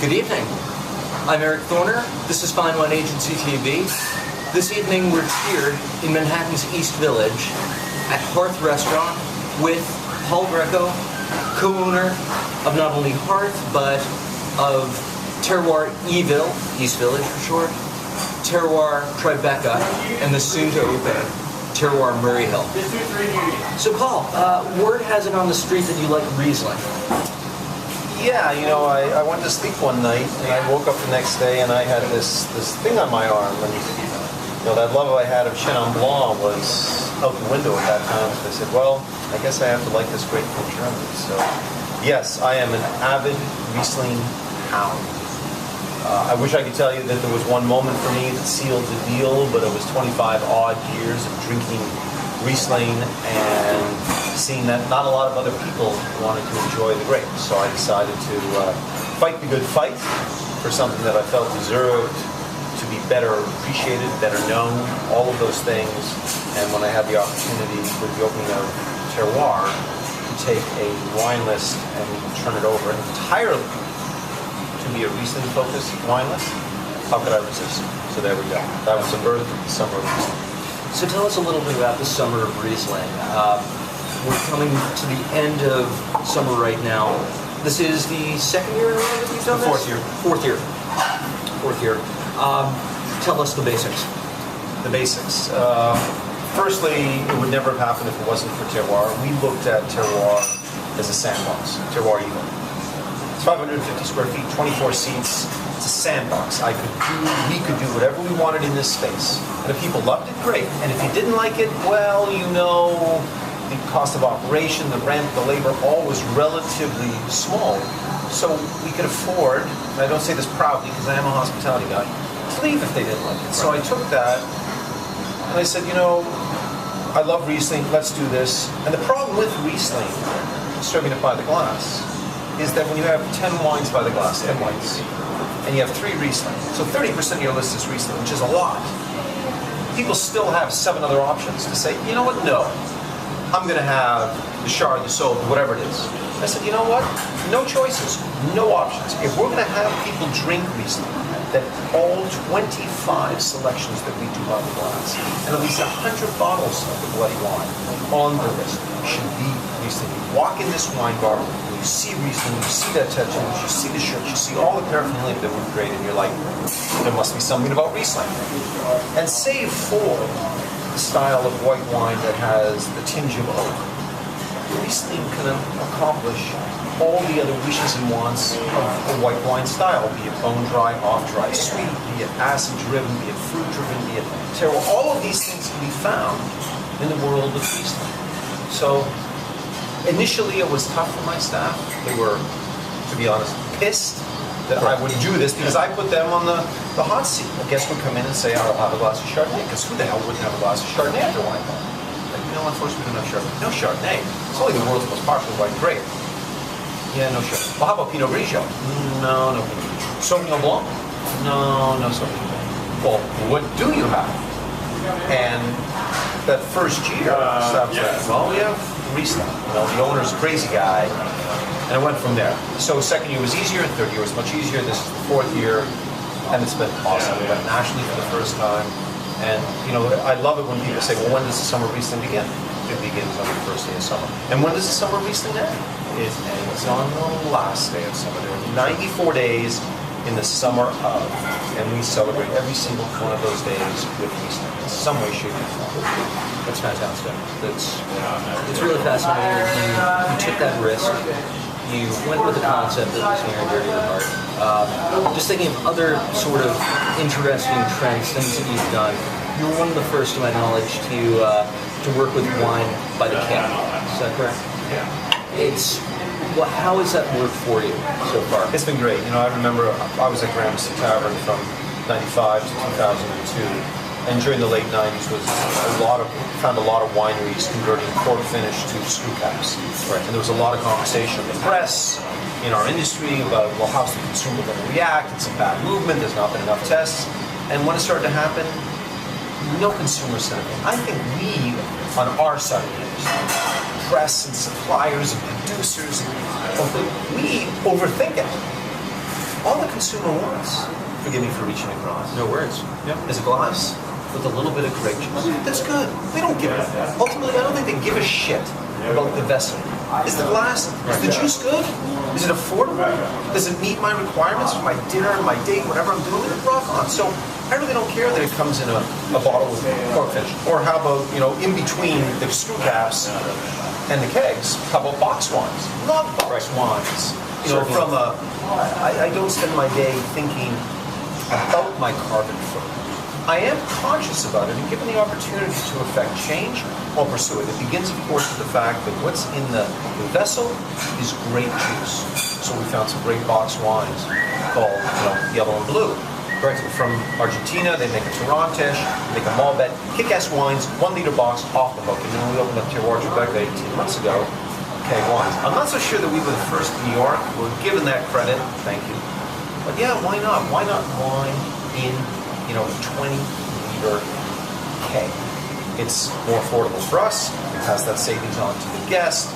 Good evening. I'm Eric Thorner. This is Fine Wine Agency TV. This evening we're here in Manhattan's East Village at Hearth restaurant with Paul Grieco, co-owner of not only Hearth but of Terroir Eville, East Village for short, Terroir Tribeca, and the soon-to-open Terroir Murray Hill. So Paul, word has it on the street that you like Riesling. Yeah, you know, I went to sleep one night and I woke up the next day and I had this thing on my arm, and you know, that love I had of Chenin Blanc was out the window at that time. So I said, well, I guess I have to like this great from Germany. So yes, I am an avid Riesling hound. I wish I could tell you that there was one moment for me that sealed the deal, but it was 25 odd years of drinking Riesling and seeing that not a lot of other people wanted to enjoy the grape. So I decided to fight the good fight for something that I felt deserved to be better appreciated, better known, all of those things. And when I had the opportunity with the opening of Terroir to take a wine list and turn it over entirely to be a Riesling-focused wine list, how could I resist? So there we go. That was the birth of the summer of Riesling. So tell us a little bit about the summer of Riesling. We're coming to the end of summer right now. This is the second year in a row that you've done this? Fourth year. Fourth year. Tell us the basics. The basics. Firstly, it would never have happened if it wasn't for Terroir. We looked at Terroir as a sandbox. Terroir Eville. It's 550 square feet, 24 seats. It's a sandbox. We could do whatever we wanted in this space. And if people loved it, great. And if you didn't like it, well, you know, the cost of operation, the rent, the labor, all was relatively small. So we could afford, and I don't say this proudly because I am a hospitality guy, to leave if they didn't like it. So I took that and I said, you know, I love Riesling, let's do this. And the problem with Riesling, serving it by the glass, is that when you have 10 wines by the glass, 10 whites, and you have 3 Riesling, so 30% of your list is Riesling, which is a lot. People still have 7 other options to say, you know what, no. I'm going to have the Chard, the Sauv, whatever it is. I said, you know what? No choices, no options. If we're going to have people drink Riesling, then all 25 selections that we do by the glass, and at least 100 bottles of the bloody wine on the list should be Riesling. You walk in this wine bar, and you see Riesling, you see that tattoos, you see the shirts, you see all the paraphernalia that we've created, and you're like, there must be something about Riesling. And save for the style of white wine that has the tinge of oak, Riesling can accomplish all the other wishes and wants of a white wine style, be it bone dry, off dry, sweet, be it acid driven, be it fruit driven, be it terroir. All of these things can be found in the world of Riesling. So initially it was tough for my staff. They were, to be honest, pissed that I would do this because I put them on the hot seat. A guest would come in and say, I'll have a glass of Chardonnay, because who the hell wouldn't have a glass of Chardonnay at their wine bar? Like, you know, unfortunately we don't have Chardonnay. No Chardonnay. It's only the world's most popular white grape. Yeah, no Chardonnay. Well, how about Pinot Grigio? No Pinot Grigio. Sauvignon Blanc? No Sauvignon Blanc. Well, what do you have? And that first year, staff said, well, we have Riesling. You know, the owner's a crazy guy. And it went from there. So second year was easier, third year was much easier. This is the fourth year, and it's been awesome. We went nationally for the first time. And, you know, I love it when people say, well, when does the summer Riesling begin? It begins on the first day of summer. And when does the summer Riesling end? It ends on the last day of summer. There are 94 days in the summer of, and we celebrate every single one of those days with Riesling in some way, shape, or form. That's fantastic. It's really fascinating that you took that risk. You went with a concept that was near and dear to your heart. Just thinking of other sort of interesting trends, things that you've done, you were one of the first, to my knowledge, to work with wine by the can. Is that correct? Yeah. How has that worked for you so far? It's been great. You know, I remember I was at Gramercy Tavern from 95 to 2002. And during the late 90s found a lot of wineries converting cork finish to screw caps. Right. And there was a lot of conversation in the press, in our industry, about, well, how's the consumer going to react? It's a bad movement, there's not been enough tests. And when it started to happen, no consumer said anything. I think we, on our side of the industry, press and suppliers and producers, we overthink it. all the consumer wants, forgive me for reaching across, No worries. Yep. is a glass with a little bit of grape juice. That's good. They don't give a, ultimately, I don't think they give a shit about the vessel. Is the glass, is the juice good? Is it affordable? Does it meet my requirements for my dinner, my date, whatever I'm doing? Rock on. So I really don't care that it comes in a bottle with cork finish. Or how about, in between the screw caps and the kegs, how about box wines? Love box wines. I don't spend my day thinking about my carbon footprint. I am conscious about it, and given the opportunity to affect change, I'll pursue it. It begins, of course, with the fact that what's in the vessel is grape juice. So we found some great box wines called, Yellow and Blue. Right, from Argentina, they make a Torontish, they make a Malbec, kick-ass wines, 1 liter box, off the hook. And then we opened up Terroir Quebec 18 months ago, keg wines. I'm not so sure that we were the first in New York. We're given that credit, thank you. But yeah, why not? Why not wine in, a 20-liter keg? It's more affordable for us. It has that savings on to the guest.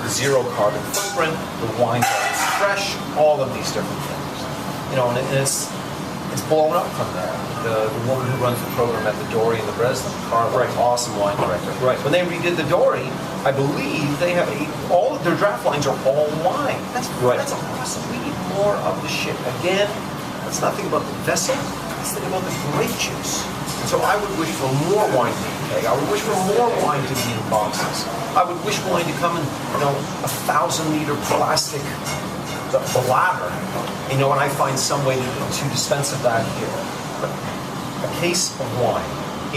Zero carbon footprint. The wines are fresh. All of these different things. And it's blown up from there. The woman who runs the program at the Dory in the Breslin, Carla, awesome wine director. Right. When they redid the Dory, I believe they have all of their draft lines are all wine. That's awesome. We need more of the shit. Again, let's not think about the vessel. Let's think about the grape juice. And so I would wish for more wine to be keg. I would wish for more wine to be in boxes. I would wish wine to come in, 1,000-liter plastic bladder. And I find some way to dispense of that here. But a case of wine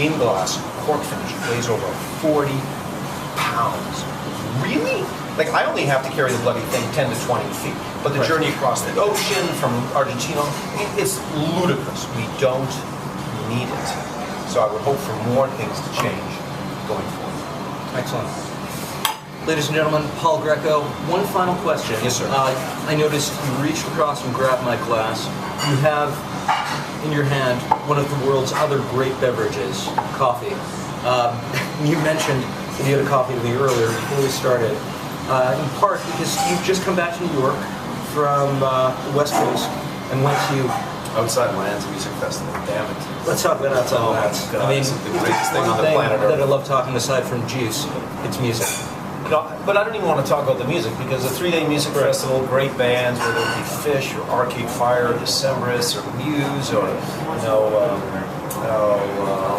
in glass, cork finish, weighs over 40 pounds. Really? Like, I only have to carry the bloody thing 10 to 20 feet. But the journey across the ocean from Argentina, it's ludicrous. We don't need it. So I would hope for more things to change going forward. Excellent. Ladies and gentlemen, Paul Grieco, one final question. Yes, sir. I noticed you reached across and grabbed my glass. You have in your hand one of the world's other great beverages, coffee. You mentioned that you had a coffee with me earlier before we started, in part because you've just come back to New York from the West Coast and went to Outside Lands Music Festival. Damn it. Let's talk about Outside Lands. God, I mean, it's the greatest thing on the planet Earth. That I love talking aside from juice, it's music. But I don't even want to talk about the music because a 3-day music festival, great bands, whether it be Fish or Arcade Fire or Decemberists or Muse or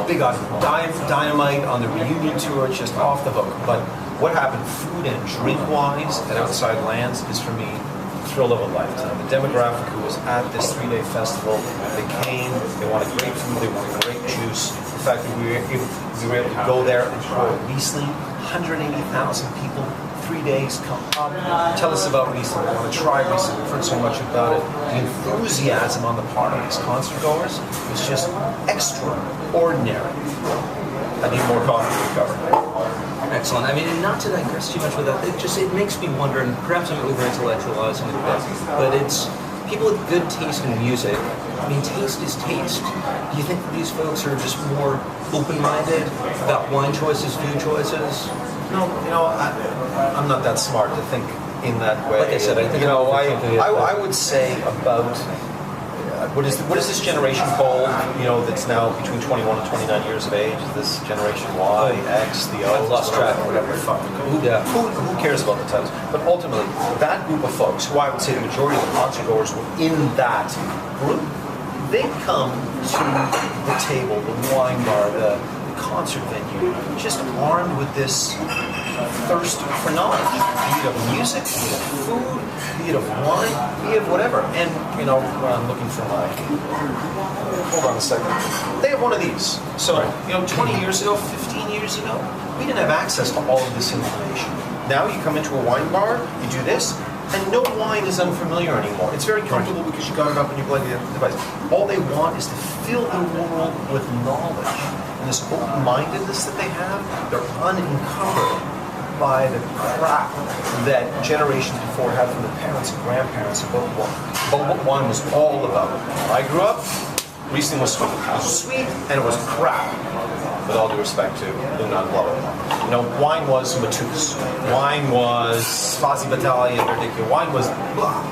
Big Dynamite on the reunion tour, just off the hook. But what happened food and drink wise at Outside Lands is for me a thrill of a lifetime. The demographic who was at this 3-day festival, they came, they wanted great food, they wanted great juice. The fact that we were able to go there and pour Riesling. 180,000 people, 3 days, come up, tell us about Riesling. I want to try Riesling. We've heard so much about it. The enthusiasm on the part of these concert goers is just extraordinary. I need more coffee to recover. Excellent. I mean, and not to digress too much with that, it makes me wonder, and perhaps I'm over-intellectualizing it a bit, but it's people with good taste in music. I mean, taste is taste. Do you think that these folks are just more open-minded about wine choices, food choices? No, I'm not that smart to think in that way. Like I said, I think I would say about what is this generation called? That's now between 21 and 29 years of age. This Generation Y, X, the O. I've lost track. Whatever the fuck. Who cares about the titles? But ultimately, that group of folks, who I would say the majority of the concert goers were in that group, they come to the table, the wine bar, the concert venue, just armed with this thirst for knowledge, be it of music, be it of food, be it of wine, be it of whatever. And, I'm looking for my... Hold on a second. They have one of these. So, 20 years ago, 15 years ago, we didn't have access to all of this information. Now you come into a wine bar, you do this, and no wine is unfamiliar anymore. It's very comfortable because you got it up and you plug the device. All they want is to fill the world with knowledge. And this open-mindedness that they have, they're unencumbered by the crap that generations before had from the parents and grandparents about what wine was all about. When I grew up, Riesling was sweet. It was sweet and it was crap. With all due respect to Luna and Blow. Wine was Matus. Wine was Fazzi Battaglia, Verdicchio. Wine was blah.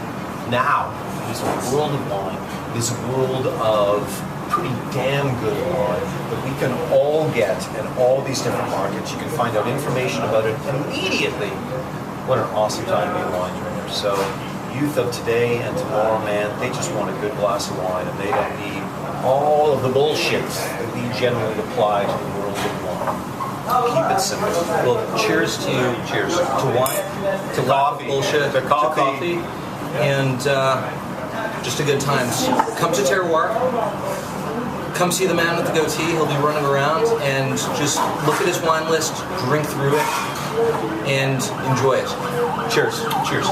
Now, It is a world of wine. It is a world of pretty damn good wine that we can all get in all these different markets. You can find out information about it immediately. What an awesome time to be a wine drinker. So youth of today and tomorrow, man, they just want a good glass of wine, and they don't need all of the bullshit that we generally apply to the world of wine. Keep it simple. Well, cheers to you. Cheers to wine, to coffee, bullshit, to coffee. And just a good times. Come to Terroir. Come see the man with the goatee. He'll be running around, and just look at his wine list, drink through it, and enjoy it. Cheers. Cheers.